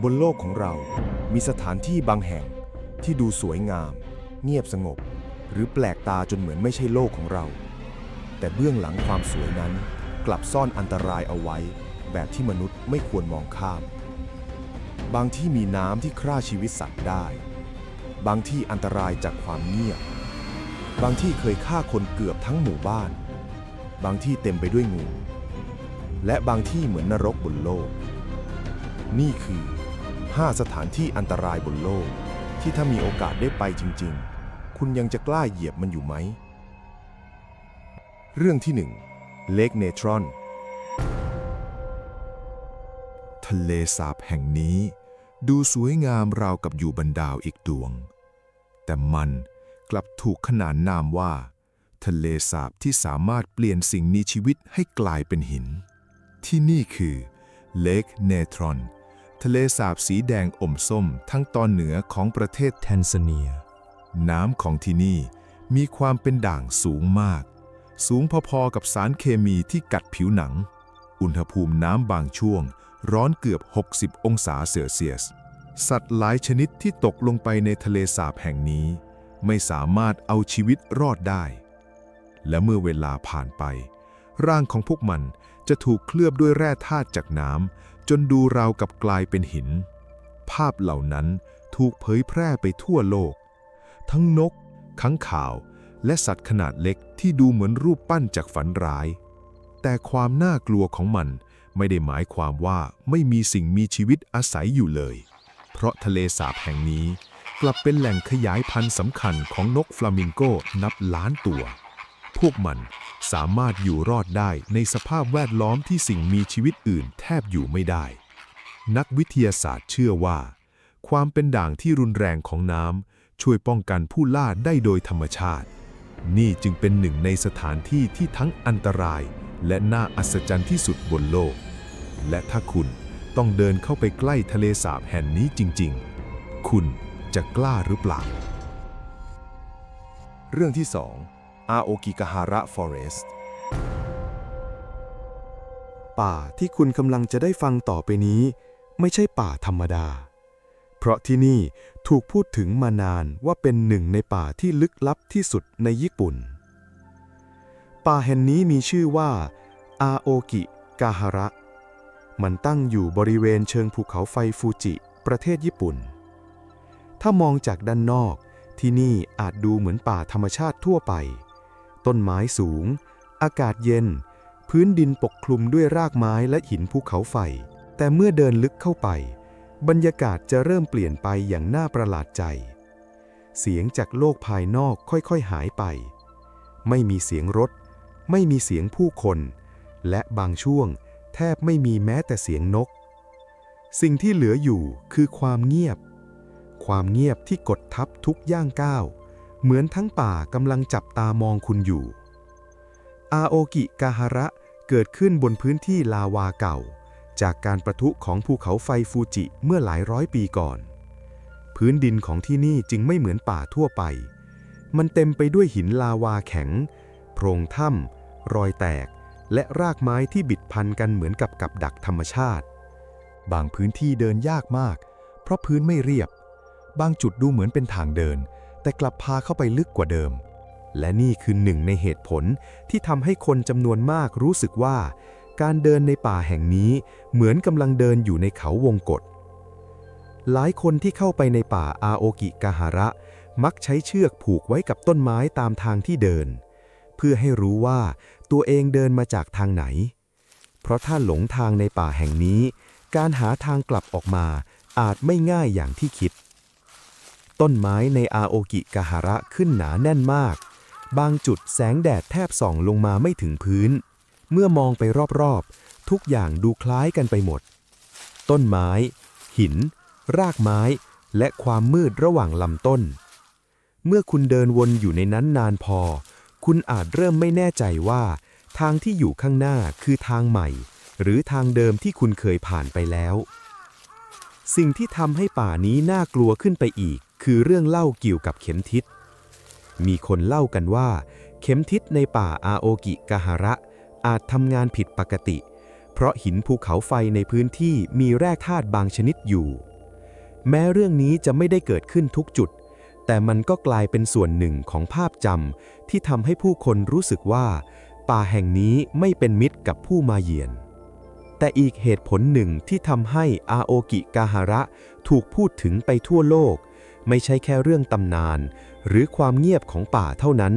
บนโลกของเรามีสถานที่บางแห่งที่ดูสวยงามเงียบสงบหรือแปลกตาจนเหมือนไม่ใช่โลกของเราแต่เบื้องหลังความสวยนั้นกลับซ่อนอันตรายเอาไว้แบบที่มนุษย์ไม่ควรมองข้ามบางที่มีน้ำที่ฆ่าชีวิตสัตว์ได้บางที่อันตรายจากความเงียบบางที่เคยฆ่าคนเกือบทั้งหมู่บ้านบางที่เต็มไปด้วยงูและบางที่เหมือนนรกบนโลกนี่คือ5 สถานที่อันตรายบนโลกที่ถ้ามีโอกาสได้ไปจริงๆคุณยังจะกล้าเหยียบมันอยู่ไหมเรื่องที่1เลคเนทรอนทะเลสาบแห่งนี้ดูสวยงามราวกับอยู่บนดาวอีกดวงแต่มันกลับถูกขนานนามว่าทะเลสาบที่สามารถเปลี่ยนสิ่งมีชีวิตให้กลายเป็นหินที่นี่คือเลคเนทรอนทะเลสาบสีแดงอมส้มทั้งตอนเหนือของประเทศแทนซาเนียน้ำของที่นี่มีความเป็นด่างสูงมากสูงพอๆกับสารเคมีที่กัดผิวหนังอุณหภูมิน้ำบางช่วงร้อนเกือบ60 องศาเซลเซียสสัตว์หลายชนิดที่ตกลงไปในทะเลสาบแห่งนี้ไม่สามารถเอาชีวิตรอดได้และเมื่อเวลาผ่านไปร่างของพวกมันจะถูกเคลือบด้วยแร่ธาตุจากน้ำจนดูราวกับกลายเป็นหินภาพเหล่านั้นถูกเผยแพร่ไปทั่วโลกทั้งนกค้างคาวและสัตว์ขนาดเล็กที่ดูเหมือนรูปปั้นจากฝันร้ายแต่ความน่ากลัวของมันไม่ได้หมายความว่าไม่มีสิ่งมีชีวิตอาศัยอยู่เลยเพราะทะเลสาบแห่งนี้กลับเป็นแหล่งขยายพันธุ์สำคัญของนกฟลามิงโกนับล้านตัวพวกมันสามารถอยู่รอดได้ในสภาพแวดล้อมที่สิ่งมีชีวิตอื่นแทบอยู่ไม่ได้นักวิทยาศาสตร์เชื่อว่าความเป็นด่างที่รุนแรงของน้ำช่วยป้องกันผู้ล่าได้โดยธรรมชาตินี่จึงเป็นหนึ่งในสถานที่ที่ทั้งอันตรายและน่าอัศจรรย์ที่สุดบนโลกและถ้าคุณต้องเดินเข้าไปใกล้ทะเลสาบแห่งนี้จริงๆคุณจะกล้าหรือเปล่าเรื่องที่2อาโอกิกาฮาระฟอเรสต์ป่าที่คุณกำลังจะได้ฟังต่อไปนี้ไม่ใช่ป่าธรรมดาเพราะที่นี่ถูกพูดถึงมานานว่าเป็นหนึ่งในป่าที่ลึกลับที่สุดในญี่ปุ่นป่าแห่งนี้มีชื่อว่าอาโอกิกาฮาระมันตั้งอยู่บริเวณเชิงภูเขาไฟฟูจิประเทศญี่ปุ่นถ้ามองจากด้านนอกที่นี่อาจดูเหมือนป่าธรรมชาติทั่วไปต้นไม้สูงอากาศเย็นพื้นดินปกคลุมด้วยรากไม้และหินภูเขาไฟแต่เมื่อเดินลึกเข้าไปบรรยากาศจะเริ่มเปลี่ยนไปอย่างน่าประหลาดใจเสียงจากโลกภายนอกค่อยๆหายไปไม่มีเสียงรถไม่มีเสียงผู้คนและบางช่วงแทบไม่มีแม้แต่เสียงนกสิ่งที่เหลืออยู่คือความเงียบที่กดทับทุกย่างก้าวเหมือนทั้งป่ากำลังจับตามองคุณอยู่อาโอกิกาฮาระเกิดขึ้นบนพื้นที่ลาวาเก่าจากการประทุของภูเขาไฟฟูจิเมื่อหลายร้อยปีก่อนพื้นดินของที่นี่จึงไม่เหมือนป่าทั่วไปมันเต็มไปด้วยหินลาวาแข็งโพรงถ้ำรอยแตกและรากไม้ที่บิดพันกันเหมือนกับดักธรรมชาติบางพื้นที่เดินยากมากเพราะพื้นไม่เรียบบางจุดดูเหมือนเป็นทางเดินแต่กลับพาเข้าไปลึกกว่าเดิมและนี่คือหนึ่งในเหตุผลที่ทำให้คนจำนวนมากรู้สึกว่าการเดินในป่าแห่งนี้เหมือนกำลังเดินอยู่ในเขาวงกตหลายคนที่เข้าไปในป่าอาโอกิกาฮาระมักใช้เชือกผูกไว้กับต้นไม้ตามทางที่เดินเพื่อให้รู้ว่าตัวเองเดินมาจากทางไหนเพราะถ้าหลงทางในป่าแห่งนี้การหาทางกลับออกมาอาจไม่ง่ายอย่างที่คิดต้นไม้ในอาโอกิกาฮาระขึ้นหนาแน่นมากบางจุดแสงแดดแทบส่องลงมาไม่ถึงพื้นเมื่อมองไปรอบๆทุกอย่างดูคล้ายกันไปหมดต้นไม้หินรากไม้และความมืดระหว่างลำต้นเมื่อคุณเดินวนอยู่ในนั้นนานพอคุณอาจเริ่มไม่แน่ใจว่าทางที่อยู่ข้างหน้าคือทางใหม่หรือทางเดิมที่คุณเคยผ่านไปแล้วสิ่งที่ทำให้ป่านี้น่ากลัวขึ้นไปอีกคือเรื่องเล่าเกี่ยวกับเข็มทิศมีคนเล่ากันว่าเข็มทิศในป่าอาโอกิกาฮาระอาจทำงานผิดปกติเพ เพราะหินภูเขาไฟในพื้นที่มีแร่ธาตุบางชนิดอยู่ แม้เรื่องนี้จะไม่ได้เกิดขึ้นทุกจุด แต่มันก็กลายเป็นส่วนหนึ่งของภาพจำที่ทำให้ผู้คนรู้สึกว่าป่าแห่งนี้ไม่เป็นมิตรกับผู้มาเยือน แต่อีกเหตุผลหนึ่งที่ทำให้อาโอกิกาฮาระถูกพูดถึงไปทั่วโลกไม่ใช่แค่เรื่องตำนานหรือความเงียบของป่าเท่านั้น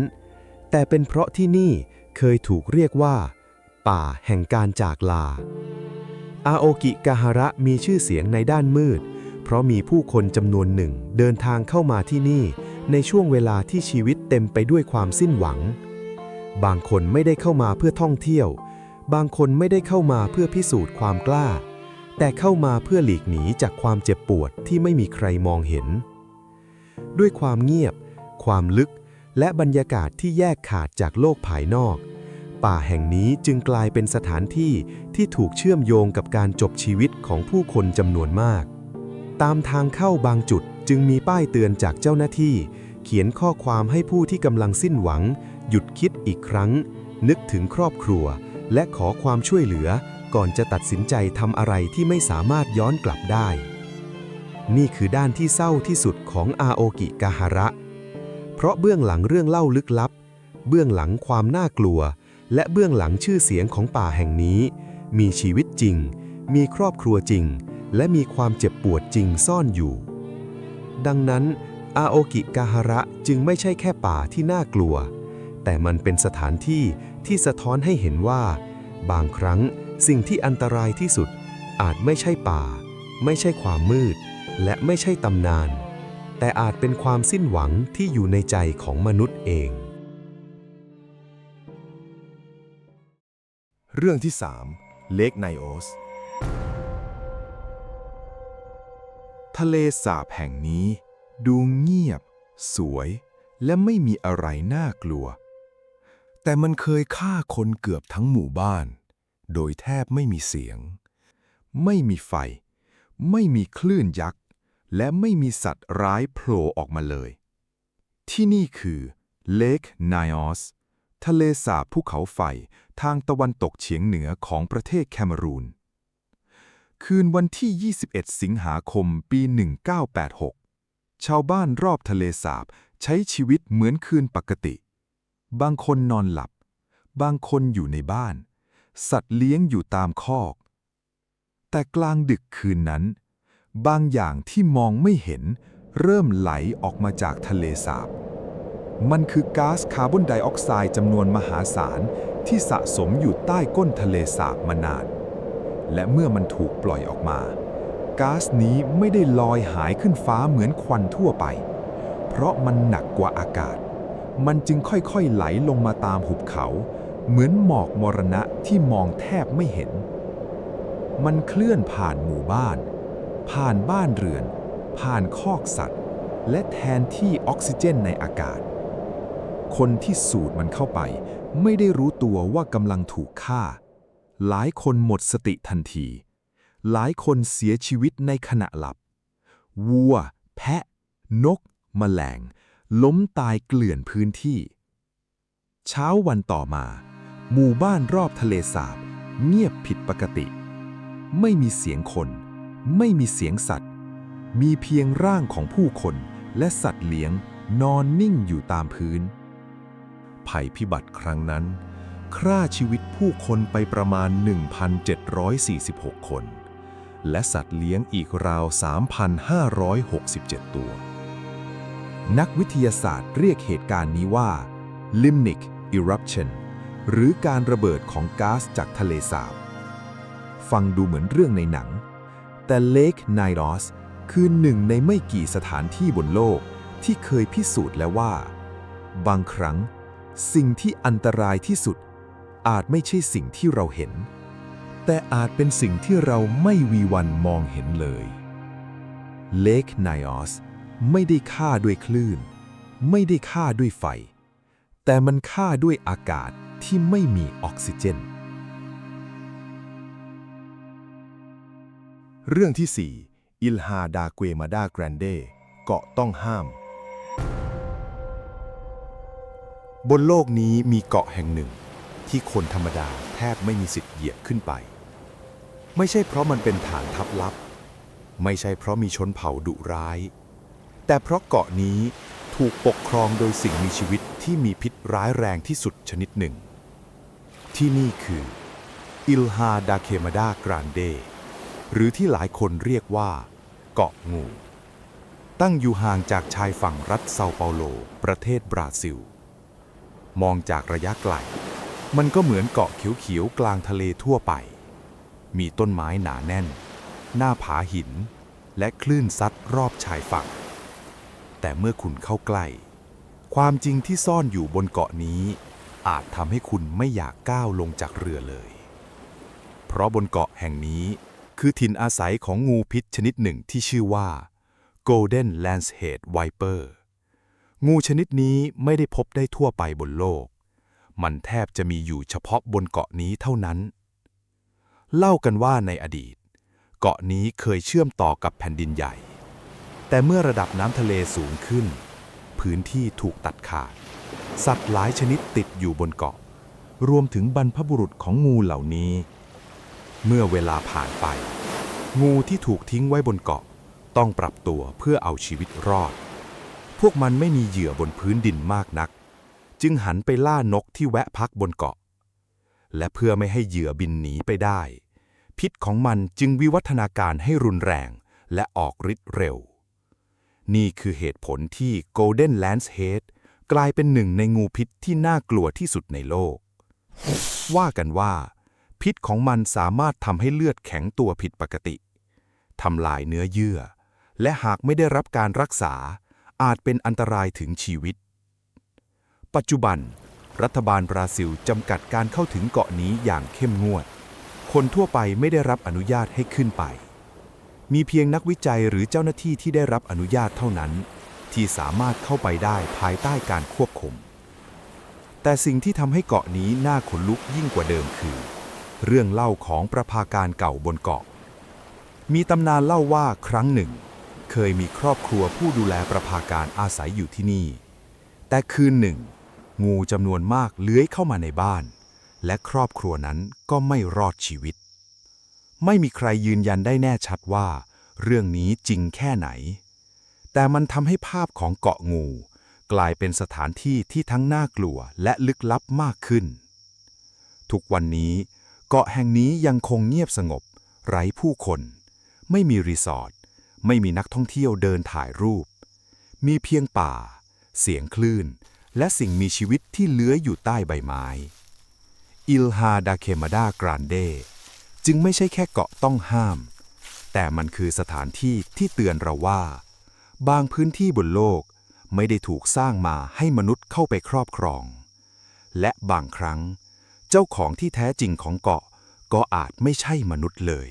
แต่เป็นเพราะที่นี่เคยถูกเรียกว่าป่าแห่งการจากลาอาโอกิกาฮาระมีชื่อเสียงในด้านมืดเพราะมีผู้คนจำนวนหนึ่งเดินทางเข้ามาที่นี่ในช่วงเวลาที่ชีวิตเต็มไปด้วยความสิ้นหวังบางคนไม่ได้เข้ามาเพื่อท่องเที่ยวบางคนไม่ได้เข้ามาเพื่อพิสูจน์ความกล้าแต่เข้ามาเพื่อหลีกหนีจากความเจ็บปวดที่ไม่มีใครมองเห็นด้วยความเงียบความลึกและบรรยากาศที่แยกขาดจากโลกภายนอกป่าแห่งนี้จึงกลายเป็นสถานที่ที่ถูกเชื่อมโยงกับการจบชีวิตของผู้คนจำนวนมากตามทางเข้าบางจุดจึงมีป้ายเตือนจากเจ้าหน้าที่เขียนข้อความให้ผู้ที่กำลังสิ้นหวังหยุดคิดอีกครั้งนึกถึงครอบครัวและขอความช่วยเหลือก่อนจะตัดสินใจทำอะไรที่ไม่สามารถย้อนกลับได้นี่คือด้านที่เศร้าที่สุดของอาโอกิกาฮาระเพราะเบื้องหลังเรื่องเล่าลึกลับเบื้องหลังความน่ากลัวและเบื้องหลังชื่อเสียงของป่าแห่งนี้มีชีวิตจริงมีครอบครัวจริงและมีความเจ็บปวดจริงซ่อนอยู่ดังนั้นอาโอกิกาฮาระจึงไม่ใช่แค่ป่าที่น่ากลัวแต่มันเป็นสถานที่ที่สะท้อนให้เห็นว่าบางครั้งสิ่งที่อันตรายที่สุดอาจไม่ใช่ป่าไม่ใช่ความมืดและไม่ใช่ตำนานแต่อาจเป็นความสิ้นหวังที่อยู่ในใจของมนุษย์เองเรื่องที่ 3 เลคไนโอสทะเลสาบแห่งนี้ดูเงียบสวยและไม่มีอะไรน่ากลัวแต่มันเคยฆ่าคนเกือบทั้งหมู่บ้านโดยแทบไม่มีเสียงไม่มีไฟไม่มีคลื่นยักษ์และไม่มีสัตว์ร้ายโผล่ออกมาเลยที่นี่คือเลคไนโอสทะเลสาบภูเขาไฟทางตะวันตกเฉียงเหนือของประเทศแคเมรูนคืนวันที่ 21 สิงหาคม ปี 1986 ชาวบ้านรอบทะเลสาบใช้ชีวิตเหมือนคืนปกติบางคนนอนหลับบางคนอยู่ในบ้านสัตว์เลี้ยงอยู่ตามคอกแต่กลางดึกคืนนั้นบางอย่างที่มองไม่เห็นเริ่มไหลออกมาจากทะเลสาบมันคือก๊าซคาร์บอนไดออกไซด์จำนวนมหาศาลที่สะสมอยู่ใต้ก้นทะเลสาบมานานและเมื่อมันถูกปล่อยออกมาก๊าซนี้ไม่ได้ลอยหายขึ้นฟ้าเหมือนควันทั่วไปเพราะมันหนักกว่าอากาศมันจึงค่อยๆไหลลงมาตามหุบเขาเหมือนหมอกมรณะที่มองแทบไม่เห็นมันเคลื่อนผ่านหมู่บ้านผ่านบ้านเรือนผ่านคอกสัตว์และแทนที่ออกซิเจนในอากาศคนที่สูดมันเข้าไปไม่ได้รู้ตัวว่ากำลังถูกฆ่าหลายคนหมดสติทันทีหลายคนเสียชีวิตในขณะหลับวัวแพะนกแมลงล้มตายเกลื่อนพื้นที่เช้าวันต่อมาหมู่บ้านรอบทะเลสาบเงียบผิดปกติไม่มีเสียงคนไม่มีเสียงสัตว์มีเพียงร่างของผู้คนและสัตว์เลี้ยงนอนนิ่งอยู่ตามพื้นภัยพิบัติครั้งนั้นฆ่าชีวิตผู้คนไปประมาณ 1,746 คนและสัตว์เลี้ยงอีกราว 3,567 ตัวนักวิทยาศาสตร์เรียกเหตุการณ์นี้ว่า Limnic Eruption หรือการระเบิดของก๊าซจากทะเลสาบฟังดูเหมือนเรื่องในหนังแต่เลคไนโอสคือหนึ่งในไม่กี่สถานที่บนโลกที่เคยพิสูจน์แล้วว่าบางครั้งสิ่งที่อันตรายที่สุดอาจไม่ใช่สิ่งที่เราเห็นแต่อาจเป็นสิ่งที่เราไม่มีวันมองเห็นเลยเลคไนโอสไม่ได้ฆ่าด้วยคลื่นไม่ได้ฆ่าด้วยไฟแต่มันฆ่าด้วยอากาศที่ไม่มีออกซิเจนเรื่องที่ 4 อิลฮาดาเกวมาดาแกรนเดเกาะต้องห้ามบนโลกนี้มีเกาะแห่งหนึ่งที่คนธรรมดาแทบไม่มีสิทธิ์เหยียบขึ้นไป ไม่ใช่เพราะมันเป็นฐานทัพลับ ไม่ใช่เพราะมีชนเผ่าดุร้าย แต่เพราะเกาะนี้ถูกปกครองโดยสิ่งมีชีวิตที่มีพิษร้ายแรงที่สุดชนิดหนึ่ง ที่นี่คืออิลฮาดาเคมาดากรานเดหรือที่หลายคนเรียกว่าเกาะงู ตั้งอยู่ห่างจากชายฝั่งรัฐเซาเปาโลประเทศบราซิล มองจากระยะไกลมันก็เหมือนเกาะเขียวๆกลางทะเลทั่วไป มีต้นไม้หนาแน่น หน้าผาหิน และคลื่นซัดรอบชายฝั่ง แต่เมื่อคุณเข้าใกล้ความจริงที่ซ่อนอยู่บนเกาะนี้อาจทำให้คุณไม่อยากก้าวลงจากเรือเลย เพราะบนเกาะแห่งนี้คือถิ่นอาศัยของงูพิษชนิดหนึ่งที่ชื่อว่า Golden Lancehead Viper งูชนิดนี้ไม่ได้พบได้ทั่วไปบนโลก มันแทบจะมีอยู่เฉพาะบนเกาะนี้เท่านั้น เล่ากันว่าในอดีตเกาะนี้เคยเชื่อมต่อกับแผ่นดินใหญ่ แต่เมื่อระดับน้ำทะเลสูงขึ้นพื้นที่ถูกตัดขาดสัตว์หลายชนิดติดอยู่บนเกาะรวมถึงบรรพบุรุษของงูเหล่านี้ เมื่อเวลาผ่านไปงูที่ถูกทิ้งไว้บนเกาะต้องปรับตัวเพื่อเอาชีวิตรอดพวกมันไม่มีเหยื่อบนพื้นดินมากนักจึงหันไปล่านกที่แวะพักบนเกาะและเพื่อไม่ให้เหยื่อบินหนีไปได้พิษของมันจึงวิวัฒนาการให้รุนแรงและออกฤทธิ์เร็วนี่คือเหตุผลที่ Golden Lancehead กลายเป็นหนึ่งในงูพิษที่น่ากลัวที่สุดในโลกว่ากันว่าพิษของมันสามารถทำให้เลือดแข็งตัวผิดปกติทำลายเนื้อเยื่อและหากไม่ได้รับการรักษาอาจเป็นอันตรายถึงชีวิตปัจจุบันรัฐบาลบราซิลจำกัดการเข้าถึงเกาะนี้อย่างเข้มงวดคนทั่วไปไม่ได้รับอนุญาตให้ขึ้นไปมีเพียงนักวิจัยหรือเจ้าหน้าที่ที่ได้รับอนุญาตเท่านั้นที่สามารถเข้าไปได้ภายใต้การควบคุมแต่สิ่งที่ทำให้เกาะนี้น่าขนลุกยิ่งกว่าเดิมคือเรื่องเล่าของประภาการเก่าบนเกาะมีตำนานเล่าว่าครั้งหนึ่งเคยมีครอบครัวผู้ดูแลประภาการอาศัยอยู่ที่นี่แต่คืนหนึ่งงูจำนวนมากเลื้อยเข้ามาในบ้านและครอบครัวนั้นก็ไม่รอดชีวิตไม่มีใครยืนยันได้แน่ชัดว่าเรื่องนี้จริงแค่ไหนแต่มันทำให้ภาพของเกาะงูกลายเป็นสถานที่ที่ทั้งน่ากลัวและลึกลับมากขึ้นทุกวันนี้เกาะแห่งนี้ยังคงเงียบสงบไร้ผู้คนไม่มีรีสอร์ทไม่มีนักท่องเที่ยวเดินถ่ายรูปมีเพียงป่าเสียงคลื่นและสิ่งมีชีวิตที่เลื้อยอยู่ใต้ใบไม้อิลฮาดาเคมาดากรานเดจึงไม่ใช่แค่เกาะต้องห้ามแต่มันคือสถานที่ที่เตือนเราว่าบางพื้นที่บนโลกไม่ได้ถูกสร้างมาให้มนุษย์เข้าไปครอบครองและบางครั้งเจ้าของที่แท้จริงของเกาะก็อาจไม่ใช่มนุษย์เลย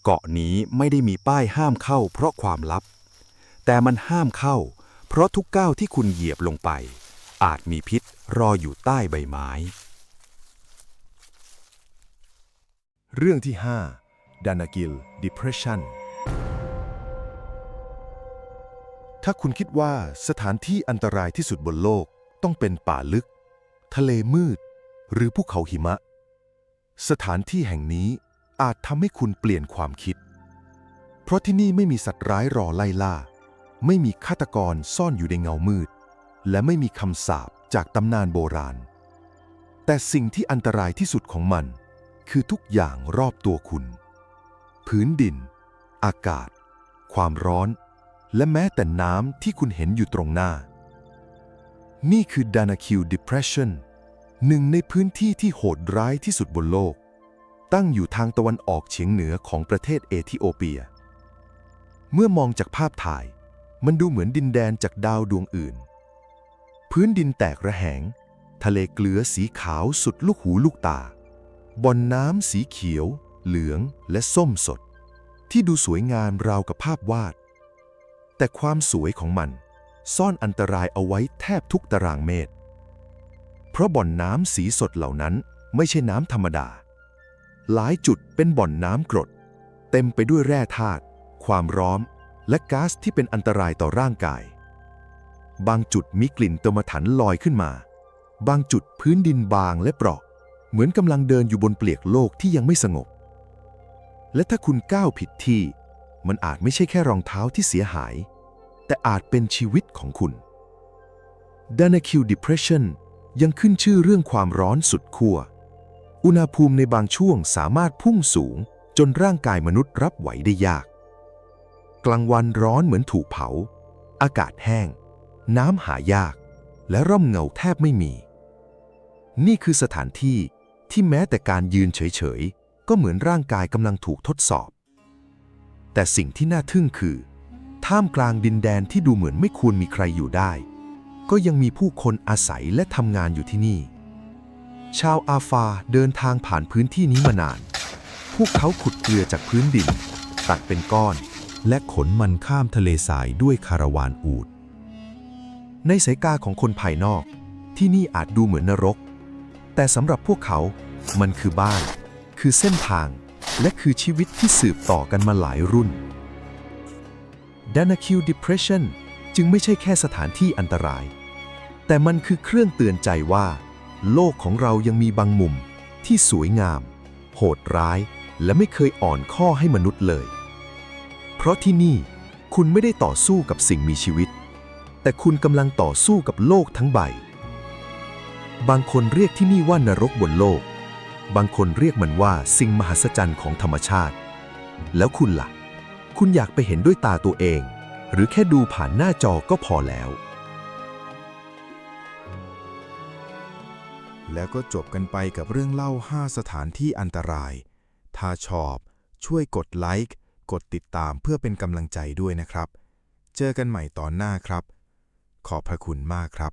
เกาะนี้ไม่ได้มีป้ายห้ามเข้าเพราะความลับแต่มันห้ามเข้าเพราะทุกก้าวที่คุณเหยียบลงไปอาจมีพิษรออยู่ใต้ใบไม้เรื่องที่ 5 ดานากิล Depression ถ้าคุณคิดว่าสถานที่อันตรายที่สุดบนโลกต้องเป็นป่าลึกทะเลมืดหรือภูเขาหิมะสถานที่แห่งนี้อาจทำให้คุณเปลี่ยนความคิดเพราะที่นี่ไม่มีสัตว์ร้ายรอไล่ล่าไม่มีฆาตกรซ่อนอยู่ในเงามืดและไม่มีคำสาปจากตำนานโบราณแต่สิ่งที่อันตรายที่สุดของมันคือทุกอย่างรอบตัวคุณพื้นดินอากาศความร้อนและแม้แต่น้ำที่คุณเห็นอยู่ตรงหน้านี่คือ Danakil Depression หนึ่งในพื้นที่ที่โหดร้ายที่สุดบนโลกตั้งอยู่ทางตะวันออกเฉียงเหนือของประเทศเอธิโอเปียเมื่อมองจากภาพถ่ายมันดูเหมือนดินแดนจากดาวดวงอื่นพื้นดินแตกระแหงทะเลเกลือสีขาวสุดลูกหูลูกตาบ่อนน้ำสีเขียวเหลืองและส้มสดที่ดูสวยงามราวกับภาพวาดแต่ความสวยของมันซ่อนอันตรายเอาไว้แทบทุกตารางเมตรเพราะบ่อนน้ำสีสดเหล่านั้นไม่ใช่น้ำธรรมดาหลายจุดเป็นบ่อนน้ำกรดเต็มไปด้วยแร่ธาตุความร้อนและก๊าซที่เป็นอันตรายต่อร่างกายบางจุดมีกลิ่นตมถันลอยขึ้นมาบางจุดพื้นดินบางและเปราะเหมือนกำลังเดินอยู่บนเปลือกโลกที่ยังไม่สงบ และถ้าคุณก้าวผิดที่มันอาจไม่ใช่แค่รองเท้าที่เสียหายแต่อาจเป็นชีวิตของคุณ Danakil Depression ยังขึ้นชื่อเรื่องความร้อนสุดขั้วอุณหภูมิในบางช่วงสามารถพุ่งสูงจนร่างกายมนุษย์รับไหวได้ยากกลางวันร้อนเหมือนถูกเผาอากาศแห้งน้ำหายากและร่มเงาแทบไม่มีนี่คือสถานที่ที่แม้แต่การยืนเฉยๆก็เหมือนร่างกายกำลังถูกทดสอบแต่สิ่งที่น่าทึ่งคือท่ามกลางดินแดนที่ดูเหมือนไม่ควรมีใครอยู่ได้ก็ยังมีผู้คนอาศัยและทำงานอยู่ที่นี่ชาวอาฟาเดินทางผ่านพื้นที่นี้มานานพวกเขาขุดเกลือจากพื้นดินตัดเป็นก้อนและขนมันข้ามทะเลทรายด้วยคาราวานอูฐในสายตาของคนภายนอกที่นี่อาจดูเหมือนนรกแต่สำหรับพวกเขามันคือบ้านคือเส้นทางและคือชีวิตที่สืบต่อกันมาหลายรุ่น Danakil Depression จึงไม่ใช่แค่สถานที่อันตรายแต่มันคือเครื่องเตือนใจว่าโลกของเรายังมีบางมุมที่สวยงามโหดร้ายและไม่เคยอ่อนข้อให้มนุษย์เลยเพราะที่นี่คุณไม่ได้ต่อสู้กับสิ่งมีชีวิตแต่คุณกำลังต่อสู้กับโลกทั้งใบบางคนเรียกที่นี่ว่านรกบนโลกบางคนเรียกมันว่าสิ่งมหัศจรรย์ของธรรมชาติแล้วคุณล่ะคุณอยากไปเห็นด้วยตาตัวเองหรือแค่ดูผ่านหน้าจอก็พอแล้วแล้วก็จบกันไปกับเรื่องเล่า 5 สถานที่อันตรายถ้าชอบช่วยกดไลค์กดติดตามเพื่อเป็นกำลังใจด้วยนะครับเจอกันใหม่ตอนหน้าครับขอบพระคุณมากครับ